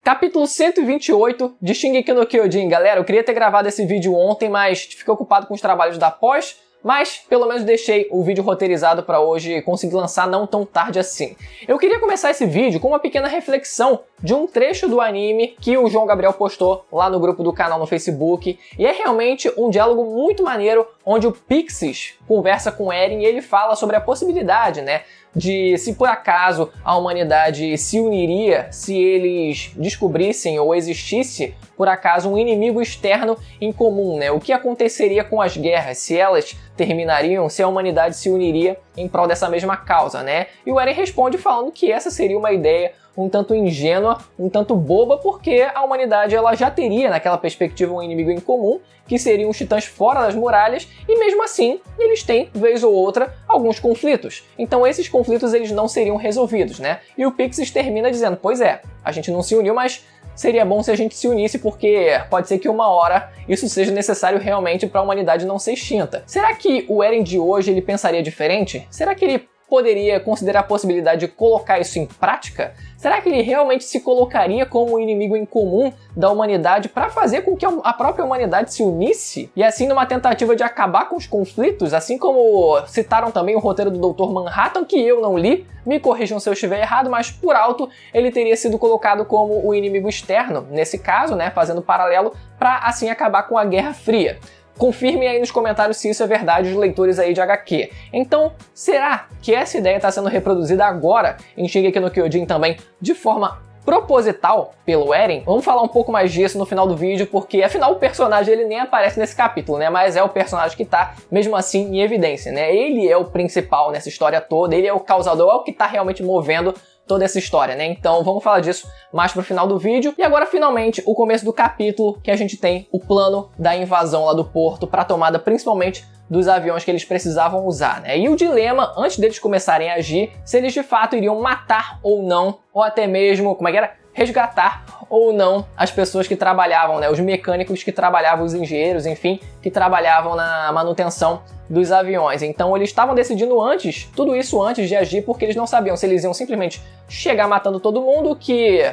Capítulo 128 de Shingeki no Kyojin. Galera, eu queria ter gravado esse vídeo ontem, mas fiquei ocupado com os trabalhos da pós, mas pelo menos deixei o vídeo roteirizado para hoje e conseguir lançar não tão tarde assim. Eu queria começar esse vídeo com uma pequena reflexão de um trecho do anime que o João Gabriel postou lá no grupo do canal no Facebook, e é realmente um diálogo muito maneiro onde o Pixis conversa com Eren e ele fala sobre a possibilidade, né, de se por acaso a humanidade se uniria se eles descobrissem ou existisse por acaso um inimigo externo em comum, né? O que aconteceria com as guerras, se elas terminariam, se a humanidade se uniria em prol dessa mesma causa, né? E o Eren responde falando que essa seria uma ideia um tanto ingênua, um tanto boba, porque a humanidade ela já teria naquela perspectiva um inimigo em comum, que seriam os titãs fora das muralhas, e mesmo assim eles têm, vez ou outra, alguns conflitos. Então esses conflitos eles não seriam resolvidos, né? E o Pixis termina dizendo, pois é, a gente não se uniu, mas seria bom se a gente se unisse porque pode ser que uma hora isso seja necessário realmente para a humanidade não ser extinta. Será que o Eren de hoje ele pensaria diferente? Será que ele poderia considerar a possibilidade de colocar isso em prática? Será que ele realmente se colocaria como um inimigo em comum da humanidade para fazer com que a própria humanidade se unisse? E assim, numa tentativa de acabar com os conflitos, assim como citaram também o roteiro do Dr. Manhattan, que eu não li, me corrijam se eu estiver errado, mas por alto ele teria sido colocado como o inimigo externo, nesse caso, né, fazendo paralelo, para assim acabar com a Guerra Fria. Confirmem aí nos comentários se isso é verdade, os leitores aí de HQ. Então, será que essa ideia está sendo reproduzida agora em Shingeki no Kyojin também de forma proposital pelo Eren? Vamos falar um pouco mais disso no final do vídeo, porque afinal o personagem ele nem aparece nesse capítulo, né? Mas é o personagem que tá, mesmo assim, em evidência, né? Ele é o principal nessa história toda, ele é o causador, é o que tá realmente movendo toda essa história, né? Então vamos falar disso mais pro final do vídeo. E agora, finalmente, o começo do capítulo, que a gente tem o plano da invasão lá do porto pra tomada principalmente dos aviões que eles precisavam usar, né? E o dilema, antes deles começarem a agir, se eles de fato iriam matar ou não, ou até mesmo, como é que era? Resgatar ou não as pessoas que trabalhavam, né? Os mecânicos que trabalhavam, os engenheiros, enfim, que trabalhavam na manutenção dos aviões. Então eles estavam decidindo antes, tudo isso antes de agir, porque eles não sabiam se eles iam simplesmente chegar matando todo mundo, que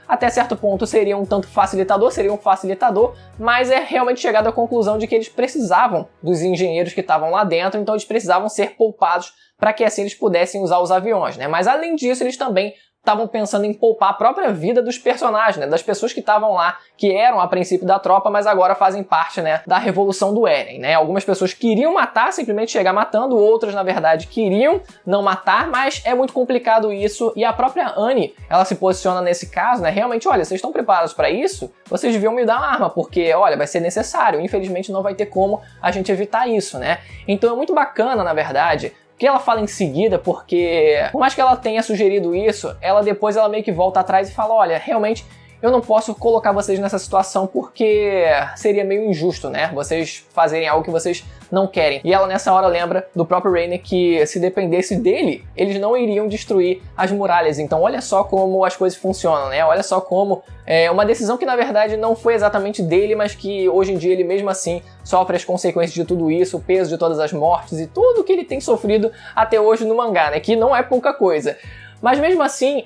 até certo ponto seria um tanto facilitador, mas é realmente chegado à conclusão de que eles precisavam dos engenheiros que estavam lá dentro, então eles precisavam ser poupados para que assim eles pudessem usar os aviões, né? Mas além disso, eles também estavam pensando em poupar a própria vida dos personagens, né? Das pessoas que estavam lá, que eram a princípio da tropa, mas agora fazem parte, né, da revolução do Eren, né? Algumas pessoas queriam matar, simplesmente chegar matando, outras, na verdade, queriam não matar, mas é muito complicado isso, e a própria Annie, ela se posiciona nesse caso, né? Realmente, olha, vocês estão preparados para isso? Vocês deviam me dar uma arma, porque, olha, vai ser necessário, infelizmente não vai ter como a gente evitar isso, né? Então é muito bacana, na verdade, que ela fala em seguida, porque por mais que ela tenha sugerido isso, ela meio que volta atrás e fala, olha, realmente eu não posso colocar vocês nessa situação porque seria meio injusto, né? Vocês fazerem algo que vocês não querem. E ela nessa hora lembra do próprio Reiner que se dependesse dele, eles não iriam destruir as muralhas. Então olha só como as coisas funcionam, né? Olha só como é uma decisão que na verdade não foi exatamente dele, mas que hoje em dia ele mesmo assim sofre as consequências de tudo isso, o peso de todas as mortes e tudo que ele tem sofrido até hoje no mangá, né? Que não é pouca coisa. Mas mesmo assim,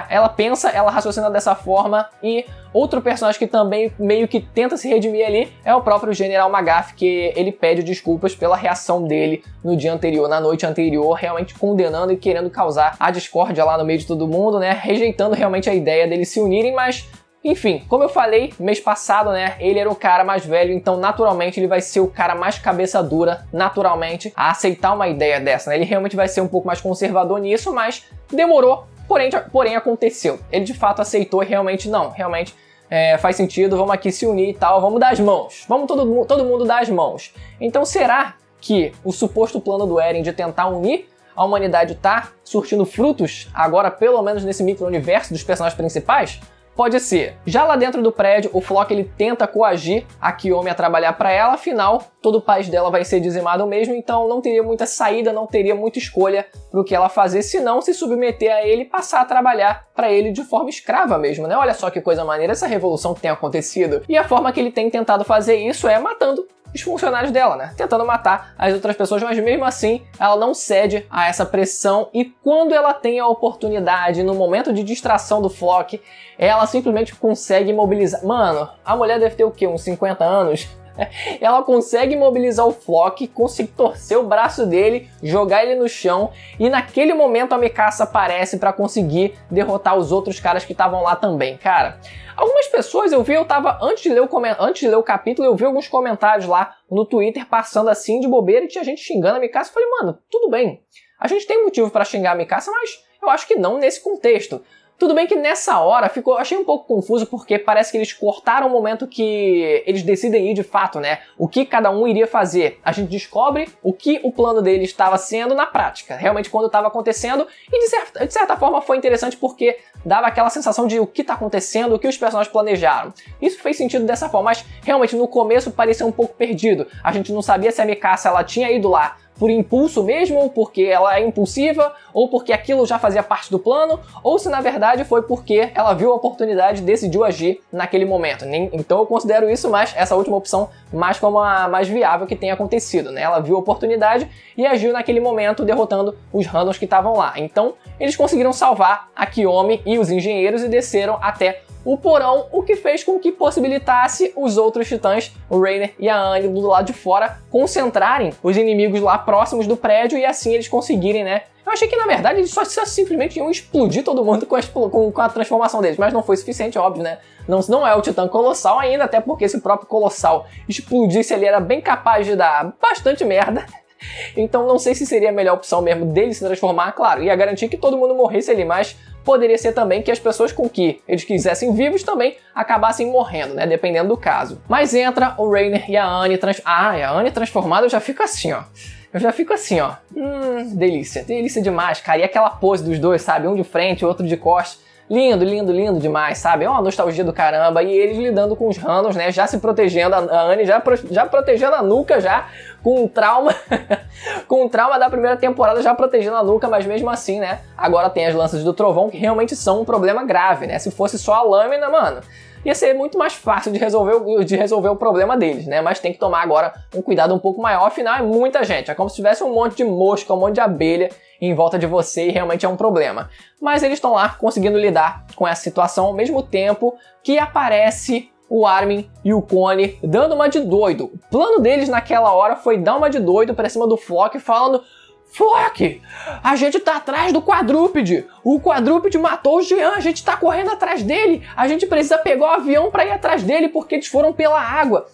ela pensa, ela raciocina dessa forma, e outro personagem que também meio que tenta se redimir ali é o próprio General Magath, que ele pede desculpas pela reação dele no dia anterior, na noite anterior, realmente condenando e querendo causar a discórdia lá no meio de todo mundo, né? Rejeitando realmente a ideia deles se unirem, mas enfim, como eu falei, mês passado, né, ele era o cara mais velho, então naturalmente ele vai ser o cara mais cabeça dura, naturalmente, a aceitar uma ideia dessa, né? Ele realmente vai ser um pouco mais conservador nisso, mas demorou, porém aconteceu. Ele de fato aceitou e realmente faz sentido, vamos aqui se unir e tal, vamos dar as mãos, vamos todo mundo dar as mãos. Então será que o suposto plano do Eren de tentar unir a humanidade tá surtindo frutos agora, pelo menos nesse micro-universo dos personagens principais? Pode ser. Já lá dentro do prédio, o Floch ele tenta coagir a Kiyomi a trabalhar para ela, afinal, todo o país dela vai ser dizimado mesmo, então não teria muita saída, não teria muita escolha pro que ela fazer, senão se submeter a ele e passar a trabalhar para ele de forma escrava mesmo, né? Olha só que coisa maneira essa revolução que tem acontecido. E a forma que ele tem tentado fazer isso é matando os funcionários dela, né? Tentando matar as outras pessoas, mas mesmo assim ela não cede a essa pressão e quando ela tem a oportunidade, no momento de distração do Flock, ela simplesmente consegue mobilizar. Mano, a mulher deve ter o quê? Uns 50 anos? Ela consegue mobilizar o Flock, consegue torcer o braço dele, jogar ele no chão e naquele momento a Mikasa aparece para conseguir derrotar os outros caras que estavam lá também, cara. Algumas pessoas antes de ler o capítulo, eu vi alguns comentários lá no Twitter passando assim de bobeira e tinha gente xingando a Mikasa. Eu falei, mano, tudo bem, a gente tem motivo para xingar a Mikasa, mas eu acho que não nesse contexto. Tudo bem que nessa hora achei um pouco confuso porque parece que eles cortaram o momento que eles decidem ir de fato, né? O que cada um iria fazer. A gente descobre o que o plano dele estava sendo na prática, realmente quando estava acontecendo e de certa forma foi interessante porque dava aquela sensação de o que está acontecendo, o que os personagens planejaram. Isso fez sentido dessa forma, mas realmente no começo parecia um pouco perdido. A gente não sabia se a Mikasa ela tinha ido lá por impulso mesmo, ou porque ela é impulsiva, ou porque aquilo já fazia parte do plano, ou se na verdade foi porque ela viu a oportunidade e decidiu agir naquele momento. Então eu considero isso essa última opção mais como a mais viável que tem acontecido, né? Ela viu a oportunidade e agiu naquele momento derrotando os randoms que estavam lá. Então eles conseguiram salvar a Kiyomi e os engenheiros e desceram até o porão, o que fez com que possibilitasse os outros titãs, o Reiner e a Anne, do lado de fora, concentrarem os inimigos lá próximos do prédio e assim eles conseguirem, né? Eu achei que na verdade eles só simplesmente iam explodir todo mundo com a transformação deles, mas não foi suficiente, óbvio, né? Não é o Titã Colossal ainda, até porque se o próprio Colossal explodisse ele era bem capaz de dar bastante merda. Então não sei se seria a melhor opção mesmo dele se transformar, claro, ia garantir que todo mundo morresse ali, mas poderia ser também que as pessoas com que eles quisessem vivos também acabassem morrendo, né, dependendo do caso. Mas entra o Reiner e a Anne a Anne transformada eu já fico assim, ó. Delícia, delícia demais, cara. E aquela pose dos dois, sabe, um de frente, o outro de costas. Lindo, lindo, lindo demais, sabe? É uma nostalgia do caramba. E eles lidando com os randoms, né? Já se protegendo, a Anne já protegendo a nuca, já com um trauma. com um trauma da primeira temporada, já protegendo a nuca, mas mesmo assim, né? Agora tem as lanças do trovão, que realmente são um problema grave, né? Se fosse só a lâmina, mano, ia ser muito mais fácil de resolver o problema deles, né? Mas tem que tomar agora um cuidado um pouco maior, afinal é muita gente. É como se tivesse um monte de mosca, um monte de abelha em volta de você e realmente é um problema. Mas eles estão lá conseguindo lidar com essa situação ao mesmo tempo que aparece o Armin e o Connie dando uma de doido. O plano deles naquela hora foi dar uma de doido pra cima do Flock falando: Flock, a gente tá atrás do quadrúpede. O quadrúpede matou o Jean, a gente tá correndo atrás dele. A gente precisa pegar o avião pra ir atrás dele porque eles foram pela água.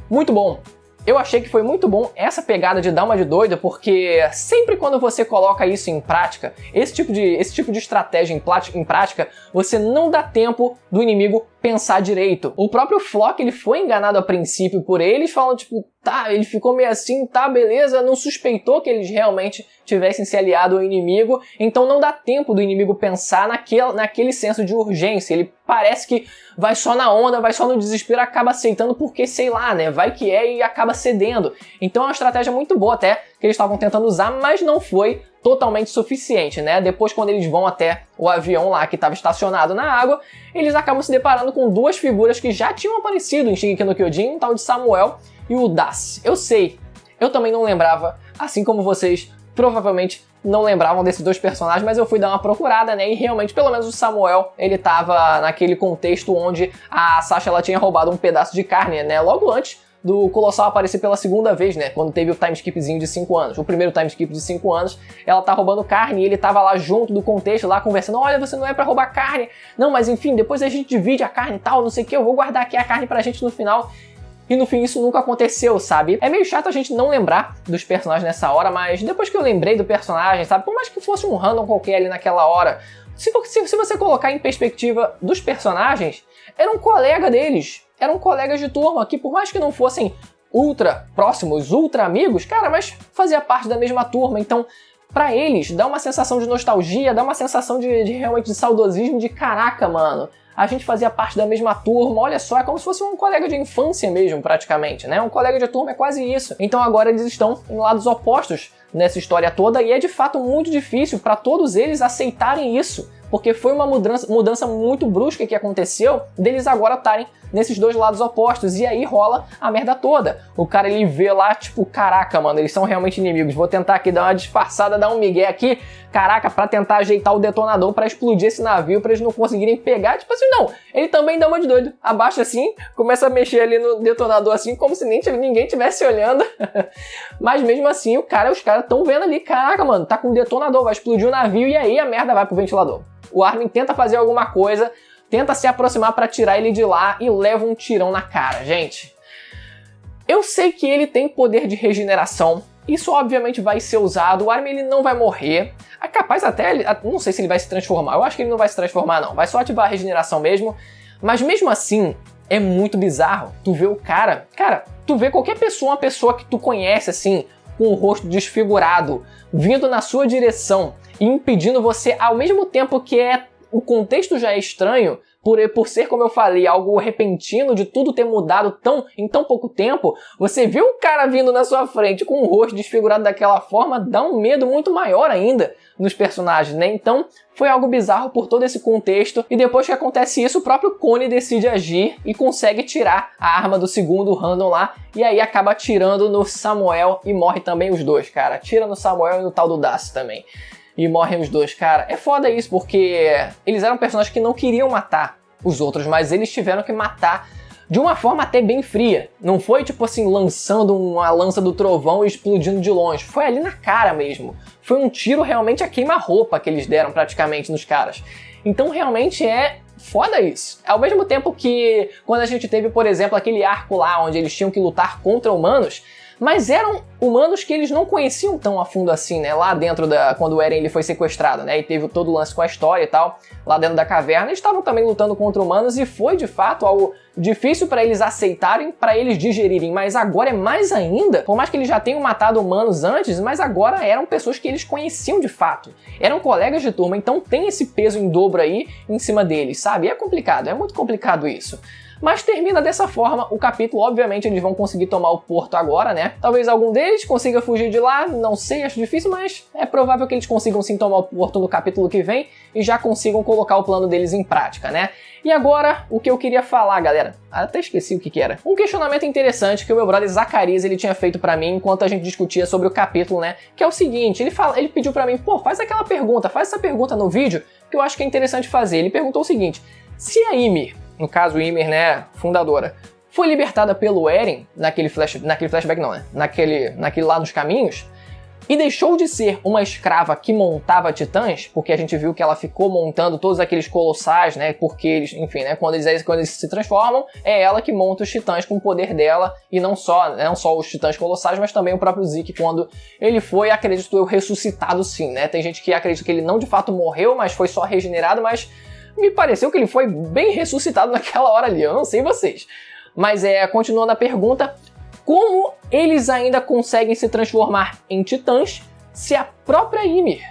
Muito bom. Eu achei que foi muito bom essa pegada de dar uma de doida, porque sempre quando você coloca isso em prática, esse tipo de estratégia em prática, você não dá tempo do inimigo pensar direito. O próprio Flock, ele foi enganado a princípio por eles, falando tipo, tá, ele ficou meio assim, tá, beleza, não suspeitou que eles realmente tivessem se aliado ao inimigo, então não dá tempo do inimigo pensar naquele senso de urgência. Ele parece que vai só na onda, vai só no desespero, acaba aceitando porque, sei lá, né, vai que é e acaba cedendo. Então é uma estratégia muito boa até, que eles estavam tentando usar, mas não foi totalmente suficiente, né? Depois, quando eles vão até o avião lá que estava estacionado na água, eles acabam se deparando com duas figuras que já tinham aparecido em Shingeki no Kyojin, o tal de Samuel e o Das. Eu sei, eu também não lembrava, assim como vocês provavelmente não lembravam desses dois personagens, mas eu fui dar uma procurada, né? E realmente, pelo menos o Samuel, ele tava naquele contexto onde a Sasha ela tinha roubado um pedaço de carne, né? Logo antes do Colossal aparecer pela segunda vez, né? Quando teve o time skipzinho de 5 anos. O primeiro time skip de 5 anos, ela tá roubando carne e ele tava lá junto do contexto, lá conversando. Olha, você não é pra roubar carne. Não, mas enfim, depois a gente divide a carne e tal, não sei o que. Eu vou guardar aqui a carne pra gente no final. E no fim isso nunca aconteceu, sabe? É meio chato a gente não lembrar dos personagens nessa hora, mas depois que eu lembrei do personagem, sabe? Por mais que fosse um random qualquer ali naquela hora, se você colocar em perspectiva dos personagens, era um colega deles. Eram colegas de turma que, por mais que não fossem ultra próximos, ultra amigos, cara, mas fazia parte da mesma turma. Então, pra eles, dá uma sensação de nostalgia, dá uma sensação de realmente de saudosismo, de caraca, mano, a gente fazia parte da mesma turma, olha só, é como se fosse um colega de infância mesmo, praticamente, né? Um colega de turma é quase isso. Então agora eles estão em lados opostos nessa história toda e é de fato muito difícil para todos eles aceitarem isso. porque foi uma mudança muito brusca que aconteceu deles agora estarem nesses dois lados opostos, e aí rola a merda toda. O cara, ele vê lá, tipo, caraca, mano, eles são realmente inimigos, vou tentar aqui dar uma disfarçada, dar um migué aqui, caraca, pra tentar ajeitar o detonador pra explodir esse navio, pra eles não conseguirem pegar, tipo assim, não, ele também dá uma de doido, abaixa assim, começa a mexer ali no detonador assim, como se ninguém estivesse olhando, mas mesmo assim, os caras estão vendo ali, caraca, mano, tá com um detonador, vai explodir o navio, e aí a merda vai pro ventilador. O Armin tenta fazer alguma coisa, tenta se aproximar pra tirar ele de lá e leva um tirão na cara, gente. Eu sei que ele tem poder de regeneração, isso obviamente vai ser usado, o Armin ele não vai morrer, é capaz até, não sei se ele vai se transformar, eu acho que ele não vai se transformar não, vai só ativar a regeneração mesmo, mas mesmo assim, é muito bizarro, tu vê o cara, tu vê qualquer pessoa, uma pessoa que tu conhece assim, com o rosto desfigurado, vindo na sua direção e impedindo você, ao mesmo tempo que o contexto já é estranho, por ser, como eu falei, algo repentino de tudo ter mudado em tão pouco tempo, você vê um cara vindo na sua frente com o rosto desfigurado daquela forma, dá um medo muito maior ainda nos personagens, né? Então, foi algo bizarro por todo esse contexto, e depois que acontece isso, o próprio Connie decide agir e consegue tirar a arma do segundo random lá, e aí acaba atirando no Samuel e morre também os dois, cara. Atira no Samuel e no tal do Dust também. E morrem os dois, cara. É foda isso, porque eles eram personagens que não queriam matar os outros, mas eles tiveram que matar de uma forma até bem fria. Não foi tipo assim, lançando uma lança do trovão e explodindo de longe. Foi ali na cara mesmo. Foi um tiro realmente a queima-roupa que eles deram praticamente nos caras. Então realmente é foda isso. Ao mesmo tempo que quando a gente teve, por exemplo, aquele arco lá onde eles tinham que lutar contra humanos, mas eram humanos que eles não conheciam tão a fundo assim, né? Lá dentro quando o Eren ele foi sequestrado, né? E teve todo o lance com a história e tal, lá dentro da caverna, eles estavam também lutando contra humanos e foi de fato algo difícil para eles aceitarem, para eles digerirem, mas agora é mais ainda, por mais que eles já tenham matado humanos antes, mas agora eram pessoas que eles conheciam de fato, eram colegas de turma, então tem esse peso em dobro aí em cima deles, sabe? E é complicado, é muito complicado isso. Mas termina dessa forma o capítulo, obviamente eles vão conseguir tomar o porto agora, né? Talvez algum deles consiga fugir de lá, não sei, acho difícil, mas é provável que eles consigam sim tomar o porto no capítulo que vem e já consigam colocar o plano deles em prática, né? E agora, o que eu queria falar, galera, até esqueci o que era. Um questionamento interessante que o meu brother Zacarias ele tinha feito pra mim enquanto a gente discutia sobre o capítulo, né? Que é o seguinte, ele pediu pra mim, pô, faz essa pergunta no vídeo que eu acho que é interessante fazer. Ele perguntou o seguinte, se a Ymir, no caso Ymir, né, fundadora, foi libertada pelo Eren, naquele flashback não, né, naquele lá nos caminhos, e deixou de ser uma escrava que montava titãs, porque a gente viu que ela ficou montando todos aqueles colossais, né, porque eles, enfim, né, quando eles se transformam, é ela que monta os titãs com o poder dela, e não só os titãs colossais, mas também o próprio Zeke, quando ele foi, acredito eu, ressuscitado sim, né, tem gente que acredita que ele não de fato morreu, mas foi só regenerado, mas me pareceu que ele foi bem ressuscitado naquela hora ali, eu não sei vocês. Mas continuando a pergunta, como eles ainda conseguem se transformar em titãs se a própria Ymir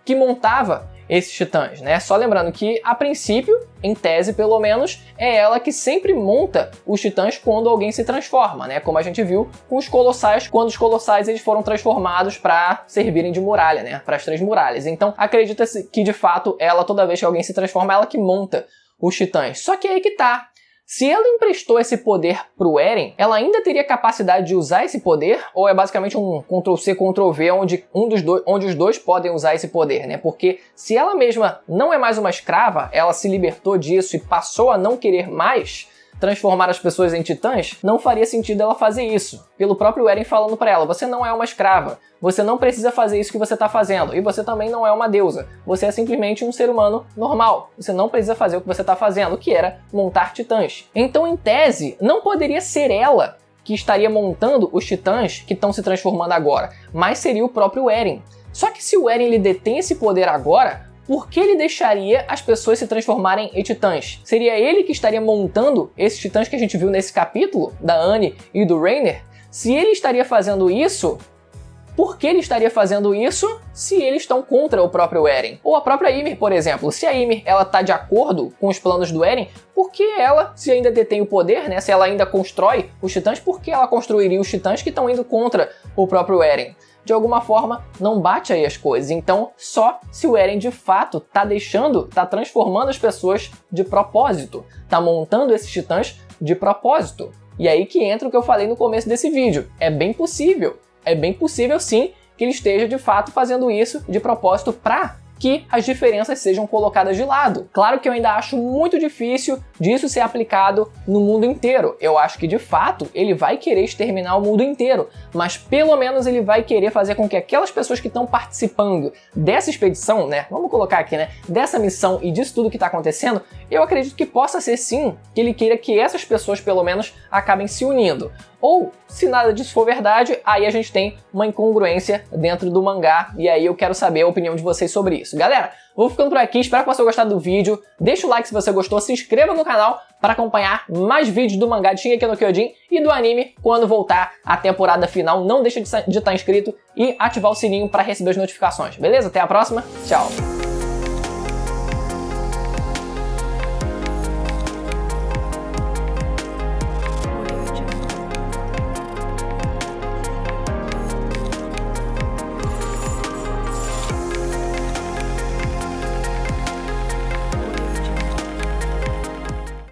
que montava esses titãs, né? Só lembrando que, a princípio, em tese pelo menos, é ela que sempre monta os titãs quando alguém se transforma, né? Como a gente viu com os colossais, quando os colossais eles foram transformados para servirem de muralha, né? Para as 3 muralhas. Então, acredita-se que, de fato, ela, toda vez que alguém se transforma, ela que monta os titãs. Só que aí que tá. Se ela emprestou esse poder pro Eren, ela ainda teria capacidade de usar esse poder? Ou é basicamente um Ctrl-C, Ctrl-V, onde os dois podem usar esse poder, né? Porque se ela mesma não é mais uma escrava, ela se libertou disso e passou a não querer mais transformar as pessoas em titãs, não faria sentido ela fazer isso. Pelo próprio Eren falando pra ela, você não é uma escrava, você não precisa fazer isso que você tá fazendo, e você também não é uma deusa, você é simplesmente um ser humano normal, você não precisa fazer o que você tá fazendo, que era montar titãs. Então, em tese, não poderia ser ela que estaria montando os titãs que estão se transformando agora, mas seria o próprio Eren. Só que se o Eren ele detém esse poder agora, por que ele deixaria as pessoas se transformarem em titãs? Seria ele que estaria montando esses titãs que a gente viu nesse capítulo, da Anne e do Reiner? Se ele estaria fazendo isso, por que ele estaria fazendo isso se eles estão contra o próprio Eren? Ou a própria Ymir, por exemplo. Se a Ymir ela tá de acordo com os planos do Eren, por que ela, se ainda detém o poder, né? Se ela ainda constrói os titãs, por que ela construiria os titãs que estão indo contra o próprio Eren? de alguma forma não bate aí as coisas. Então, só se o Eren de fato tá transformando as pessoas de propósito, tá montando esses titãs de propósito. E aí que entra o que eu falei no começo desse vídeo. É bem possível sim que ele esteja de fato fazendo isso de propósito para que as diferenças sejam colocadas de lado. Claro que eu ainda acho muito difícil disso ser aplicado no mundo inteiro. Eu acho que de fato ele vai querer exterminar o mundo inteiro, mas pelo menos ele vai querer fazer com que aquelas pessoas que estão participando dessa expedição, né, vamos colocar aqui, né, dessa missão e disso tudo que está acontecendo, eu acredito que possa ser sim que ele queira que essas pessoas pelo menos acabem se unindo. Ou, se nada disso for verdade, aí a gente tem uma incongruência dentro do mangá, e aí eu quero saber a opinião de vocês sobre isso. Galera, vou ficando por aqui, espero que você tenha gostado do vídeo, deixa o like se você gostou, se inscreva no canal para acompanhar mais vídeos do mangá de Shingeki no Kyojin e do anime quando voltar a temporada final. Não deixa de estar inscrito e ativar o sininho para receber as notificações, beleza? Até a próxima, tchau!